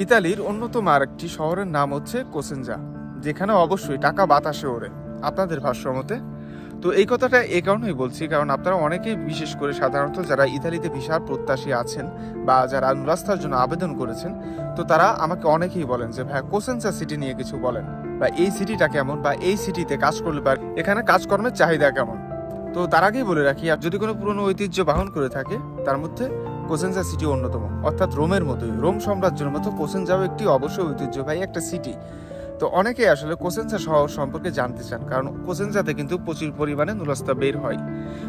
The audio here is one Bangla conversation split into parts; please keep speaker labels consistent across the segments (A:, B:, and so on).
A: ইতালির অন্যতম আরেকটি শহরের নাম হচ্ছে কোসেনজা, যেখানে অবশ্যই টাকা বাতাসে ওড়ে আপনাদের ভাষ্য মতে। তো এই কথাটা এই কারণেই বলছি, কারণ আপনারা অনেকেই, বিশেষ করে সাধারণত যারা ইতালিতে ভিসার প্রত্যাশী আছেন বা যারা নুরাস্তার জন্য আবেদন করেছেন, তো তারা আমাকে অনেকেই বলেন যে ভাই কোসেনজা সিটি নিয়ে কিছু বলেন, বা এই সিটিটা কেমন, বা এই সিটিতে কাজ করলে বা এখানে কাজকর্মের চাহিদা কেমন। তো তার আগেই বলে রাখি, আর যদি কোনো পুরনো ঐতিহ্য বহন করে থাকে তার মধ্যে কোসেনজা সিটি অন্যতম, অর্থাৎ রোমের মতোই, রোম সাম্রাজ্যের মতো কোসেনজাও একটি অবশ্যই ঐতিহ্যবাহী একটা সিটি। তো অনেকেই আসলে কোসেনজা শহর সম্পর্কে জানতে চান, কারণ কোসেনজাতে কিন্তু প্রচুর পরিমাণে নুরাস্তা বের হয়।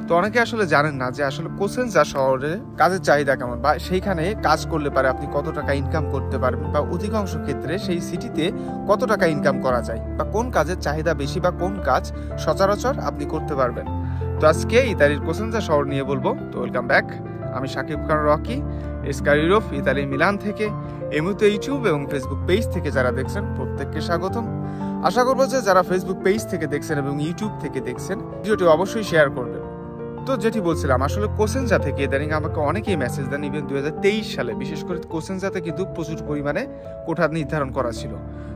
A: তো অনেকে আসলে জানেন না যে আসলে কোসেনজা শহরে কাজের চাহিদা কেমন, বা সেইখানে কাজ করলে পারে আপনি কত টাকা ইনকাম করতে পারবেন, বা অধিকাংশ ক্ষেত্রে সেই সিটিতে কত টাকা ইনকাম করা যায়, বা কোন কাজের চাহিদা বেশি, বা কোন কাজ সচরাচর আপনি করতে পারবেন। তো আজকে ইতালির কোসেনজা শহর নিয়ে বলবো। তো ওয়েলকাম ব্যাক, আমি Shakib Khan Rocky, sky Europe ইতালির মিলান থেকে। এই মুহূর্তে ইউটিউব এবং ফেসবুক পেজ থেকে যারা দেখছেন প্রত্যেককে স্বাগতম। আশা করবো যে যারা ফেসবুক পেজ থেকে দেখছেন এবং ইউটিউব থেকে দেখছেন, ভিডিওটি অবশ্যই শেয়ার করবেন। তো যেটি বলছিলাম, আসলে কোসেনজা থেকে ইদানিং আমাকে অনেকেই মেসেজ দেন, ইভেন 2023 সালে বিশেষ করে কোসেনজাতে কিন্তু প্রচুর পরিমাণে কোঠা নির্ধারণ করা ছিল।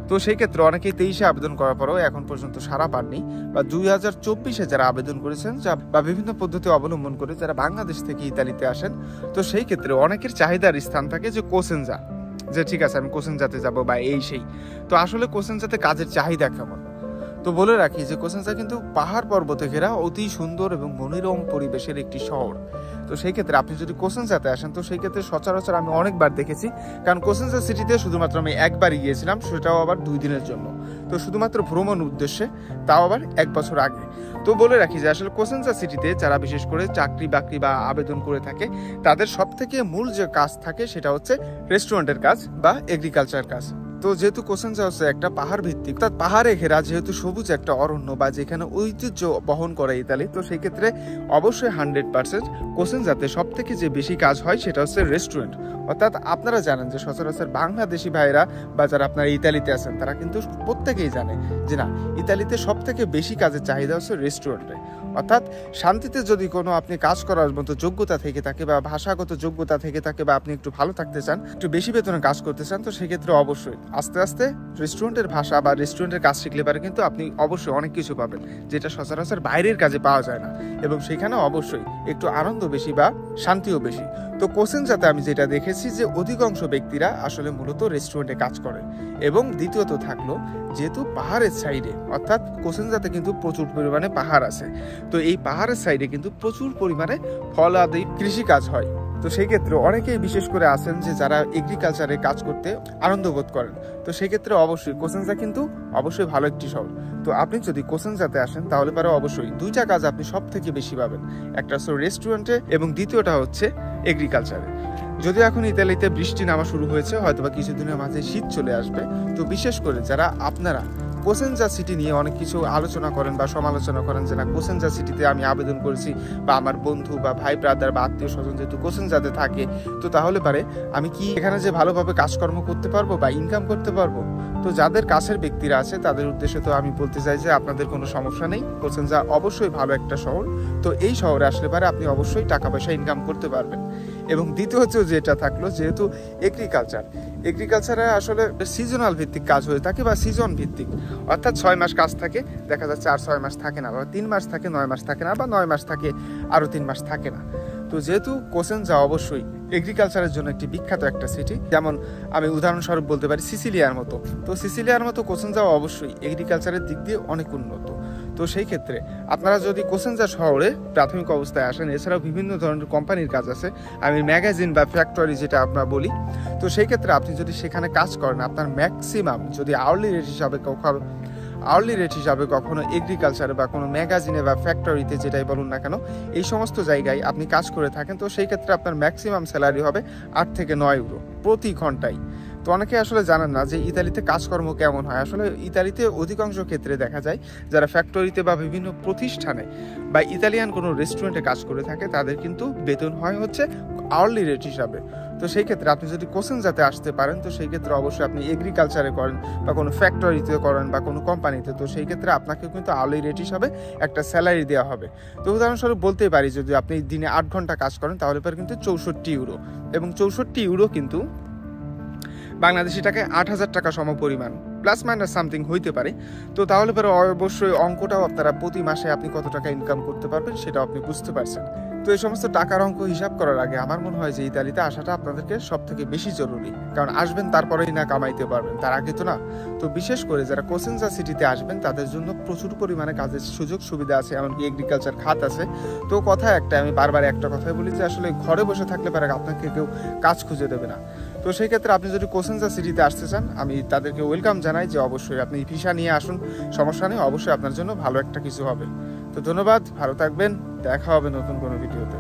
A: তো সেই ক্ষেত্রে অনেকেই 23-এ আবেদন করার পরেও এখন পর্যন্ত সাড়া পাননি, বা 2024-এ যারা আবেদন করেছেন বা বিভিন্ন পদ্ধতি অবলম্বন করে যারা বাংলাদেশ থেকে ইতালিতে আসেন, তো সেই ক্ষেত্রে অনেকের চাহিদার স্থান থাকে যে কোসেনজা, যে ঠিক আছে আমি কোসেনজাতে যাব বা এই সেই। তো আসলে কোসেনজাতে কাজের চাহিদা কেমন? তো বলে রাখি যে কোসেনজা কিন্তু পাহাড় পর্বতে ঘেরা অতি সুন্দর এবং মনোরম পরিবেশের একটি শহর। তো সেই ক্ষেত্রে আপনি যদি কোসেনজাতে আসেন, তো সেই ক্ষেত্রে সচরাচর আমি অনেকবার দেখেছি, কারণ কোসেনজা সিটিতে শুধুমাত্র আমি একবারই গিয়েছিলাম, সেটাও আবার 2 দিনের জন্য। তো শুধুমাত্র ভ্রমণ উদ্দেশ্যে, তাও আবার 1 বছর আগে। তো বলে রাখি যে আসলে কোসেনজা সিটিতে যারা বিশেষ করে চাকরি বাকরি বা আবেদন করে থাকে, তাদের সব থেকে মূল যে কাজ থাকে সেটা হচ্ছে রেস্টুরেন্টের কাজ বা এগ্রিকালচার কাজ। তো যেহেতু কোসেনজা হচ্ছে একটা পাহাড় ভিত্তিক, অর্থাৎ পাহাড়ে ঘেরা যেহেতু সবুজ একটা অরণ্য, বা যেখানে ঐতিহ্য বহন করে ইতালি, তো সেই ক্ষেত্রে অবশ্যই 100% কোসেনজাতে সব থেকে যে বেশি কাজ হয় সেটা হচ্ছে রেস্টুরেন্ট। অর্থাৎ আপনারা জানেন যে সচরাচর বাংলাদেশি ভাইরা বা যারা আপনারা ইতালিতে আছেন, তারা কিন্তু প্রত্যেকেই জানে যে না, ইতালিতে সব থেকে বেশি কাজের চাহিদা হচ্ছে রেস্টুরেন্টে। অর্থাৎ শান্তিতে যদি কোনো আপনি কাজ করার মতো যোগ্যতা থেকে থাকে, বা ভাষাগত যোগ্যতা থেকে থাকে, বা আপনি একটু ভালো থাকতে চান, একটু বেশি বেতনে কাজ করতে চান, তো সেক্ষেত্রে অবশ্যই আস্তে আস্তে রেস্টুরেন্টের ভাষা বা রেস্টুরেন্টের কাজ শিখলে পারে কিন্তু আপনি অবশ্যই অনেক কিছু পাবেন, যেটা সচরাচর বাইরের কাজে পাওয়া যায় না, এবং সেখানে অবশ্যই একটু আনন্দ বেশি বা শান্তিও বেশি। তো কোসেনজাতে আমি যেটা দেখেছি যে অধিকাংশ ব্যক্তিরা আসলে মূলত রেস্টুরেন্টে কাজ করে। এবং দ্বিতীয়ত থাকলো, যেহেতু পাহাড়ের সাইডে, অর্থাৎ কোসেনজাতে কিন্তু প্রচুর পরিমাণে পাহাড় আছে, তো এই পাহাড়ের সাইডে কিন্তু প্রচুর পরিমাণে ফলাদি কৃষি কাজ হয়। তো সেই ক্ষেত্রে অনেকেই বিশেষ করে আছেন যে যারা এগ্রিকালচারে কাজ করতে আনন্দ বোধ করেন। তো সেই ক্ষেত্রে অবশ্যই কোসেনজা কিন্তু অবশ্যই ভালো একটি শহর। তো আপনি যদি কোসেনজাতে আসেন, তাহলে পারে অবশ্যই 2টা কাজ আপনি সব থেকে বেশি পাবেন, একটা হচ্ছে রেস্টুরেন্টে এবং দ্বিতীয়টা হচ্ছে এগ্রিকালচারে। যদিও এখন ইতালিতে বৃষ্টি নামা শুরু হয়েছে, হয়তোবা কিছুদিনের মাঝে শীত চলে আসবে। তো বিশেষ করে যারা আপনারা কোসেনজা সিটি নিয়ে অনেক কিছু আলোচনা করেন বা সমালোচনা করেন, যে না কোসেনজা সিটিতে আমি আবেদন করেছি, বা আমার বন্ধু বা ভাই ব্রাদার বা আত্মীয় স্বজন যেহেতু কোসেনজাতে থাকে, তো তাহলে পারে আমি কি এখানে যে ভালোভাবে কাজকর্ম করতে পারবো বা ইনকাম করতে পারবো? তো যাদের কাছের ব্যক্তিরা আছে তাদের উদ্দেশ্যে তো আমি বলতে চাই যে আপনাদের কোনো সমস্যা নেই, কোসেনজা অবশ্যই ভালো একটা শহর। তো এই শহরে আসলে পারে আপনি অবশ্যই টাকা পয়সা ইনকাম করতে পারবেন। এবং দ্বিতীয় হচ্ছে যেটা থাকলো, যেহেতু এগ্রিকালচারে আসলে সিজনাল ভিত্তিক কাজ হয়ে থাকে, বা সিজন ভিত্তিক, অর্থাৎ 6 মাস কাজ থাকে, দেখা যাচ্ছে আর 6 মাস থাকে না, বা 3 মাস থাকে, 9 মাস থাকে না, বা 9 মাস থাকে আরো 3 মাস থাকে না। তো যেহেতু কোসেনজা অবশ্যই এগ্রিকালচারের জন্য একটি বিখ্যাত একটা সিটি, যেমন আমি উদাহরণস্বরূপ বলতে পারি সিসিলিয়ার মতো। তো সিসিলিয়ার মতো কোসেনজাও অবশ্যই এগ্রিকালচারের দিক দিয়ে অনেক উন্নত। তো সেই ক্ষেত্রে আপনারা যদি কোসেনজা শহরে প্রাথমিক অবস্থায় আসেন, এছাড়াও বিভিন্ন ধরনের কোম্পানির কাজ আছে, আমি ম্যাগাজিন বা ফ্যাক্টরি যেটা আমরা বলি, তো সেই ক্ষেত্রে আপনি যদি সেখানে কাজ করেন, আপনার ম্যাক্সিমাম যদি আওয়ারলি রেট হিসাবে কখনো এগ্রিকালচারে বা কোনো ম্যাগাজিনে বা ফ্যাক্টরিতে যেটাই বলুন না কেন, এই সমস্ত জায়গায় আপনি কাজ করে থাকেন, তো সেই ক্ষেত্রে আপনার ম্যাক্সিমাম স্যালারি হবে 8 থেকে 9 ইউরো প্রতি ঘন্টায়। তো অনেকে আসলে জানেন না যে ইতালিতে কাজকর্ম কেমন হয়। আসলে ইতালিতে অধিকাংশ ক্ষেত্রে দেখা যায় যারা ফ্যাক্টরিতে বা বিভিন্ন প্রতিষ্ঠানে বা ইতালিয়ান কোনো রেস্টুরেন্টে কাজ করে থাকে, তাদের কিন্তু বেতন হয় হচ্ছে আওয়ারলি রেট হিসাবে। তো সেই ক্ষেত্রে আপনি যদি কোসেনজাতে আসতে পারেন, তো সেই ক্ষেত্রে অবশ্যই আপনি এগ্রিকালচারে করেন বা কোনো ফ্যাক্টরিতে করেন বা কোনো কোম্পানিতে, তো সেই ক্ষেত্রে আপনাকে কিন্তু আওয়ারলি রেট হিসাবে একটা স্যালারি দেওয়া হবে। তো উদাহরণস্বরূপ বলতেই পারি, যদি আপনি দিনে 8 ঘন্টা কাজ করেন, তাহলে পরে কিন্তু 64 ইউরো, এবং 64 ইউরো কিন্তু বাংলাদেশি টাকায় 8,000 টাকা সম পরিমাণ, প্লাস মাইনাস সামথিং হইতে পারে। তো তাহলে পরে অবশ্যই অঙ্কটাও আপনারা প্রতি মাসে আপনি কত টাকা ইনকাম করতে পারবেন সেটাও আপনি বুঝতে পারছেন। তো এই সমস্ত টাকার অঙ্ক হিসাব করার আগে আমার মনে হয় যে ইতালিতে আসাটা আপনাদেরকে সব থেকে বেশি জরুরি, কারণ আসবেন তারপরেই না কামাইতে পারবেন, তার আগে তো না। তো বিশেষ করে যারা কোসেনজা সিটিতে আসবেন তাদের জন্য প্রচুর পরিমাণে কাজের সুযোগ সুবিধা আছে, এমনকি এগ্রিকালচার খাত আছে। তো কথা একটা, আমি বারবার একটা কথাই বলি যে আসলে ঘরে বসে থাকলে পারে আপনাকে কেউ কাজ খুঁজে দেবে না। তো সেই ক্ষেত্রে আপনি যদি কোসেনজা সিটিতে আসতে চান, আমি তাদেরকে ওয়েলকাম জানাই যে অবশ্যই আপনি ভিসা নিয়ে আসুন, সমস্যা নেই, অবশ্যই আপনার জন্য ভালো একটা কিছু হবে। তো ধন্যবাদ, ভালো থাকবেন, দেখা হবে নতুন কোনো ভিডিওতে।